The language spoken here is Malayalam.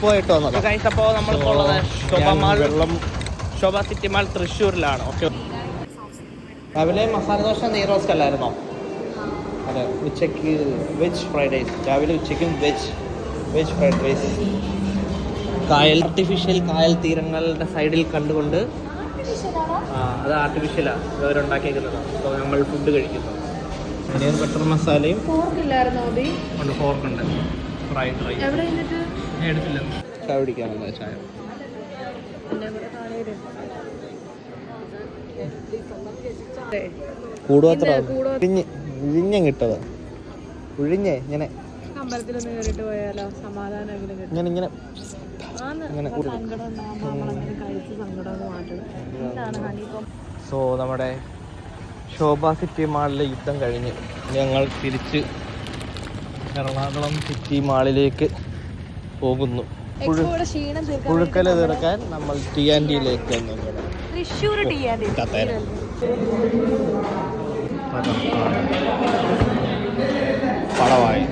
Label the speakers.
Speaker 1: പോയിട്ട് വന്നോ
Speaker 2: ഗൈസ്. അപ്പോൾ നമ്മളിപ്പോൾ ഉള്ളത് ശോഭ സിറ്റി മാൾ തൃശ്ശൂരിലാണ്. ഓക്കെ. രാവിലെ മസാല ദോശ നെയ് റോസ്റ്റ് അല്ലായിരുന്നോ? അതെ. ഉച്ചയ്ക്ക് വെജ് ഫ്രൈഡ് റൈസ്. രാവിലെ ഉച്ചയ്ക്കും വെജ് ഫ്രൈഡ് റൈസ്. ആർട്ടിഫിഷ്യൽ കായൽ തീരങ്ങളുടെ സൈഡിൽ കണ്ടുകൊണ്ട് അത് ആർട്ടിഫിഷ്യലാണ് അവരുണ്ടാക്കിയേക്കുന്നതാണ്. അപ്പോൾ നമ്മൾ ഫുഡ് കഴിക്കുന്നു. പനീർ ബട്ടർ മസാലയും ഉണ്ട്. ഫോർക്കുണ്ട്. ഫ്രൈഡ് റൈസ് എടുത്തില്ല. ചായ പിടിക്കാനുള്ള ചായ. കൂടുവത്ര കിട്ടത് ഉഴിഞ്ഞേ ഇങ്ങനെ
Speaker 3: അമ്പലത്തിലൊന്ന് കയറിയിട്ട് പോയാലോ? സമാധാനം
Speaker 1: ഇങ്ങനെ സോ നമ്മുടെ ശോഭ സിറ്റി മാളിലെ യുദ്ധം കഴിഞ്ഞ് ഞങ്ങൾ തിരിച്ച് എറണാകുളം സിറ്റി മാളിലേക്ക് പോകുന്നു. പുഴുക്കല തീർക്കാൻ നമ്മൾ ടിയാൻഡിയിലേക്ക്
Speaker 3: തൃശ്ശൂർ
Speaker 1: പടവായി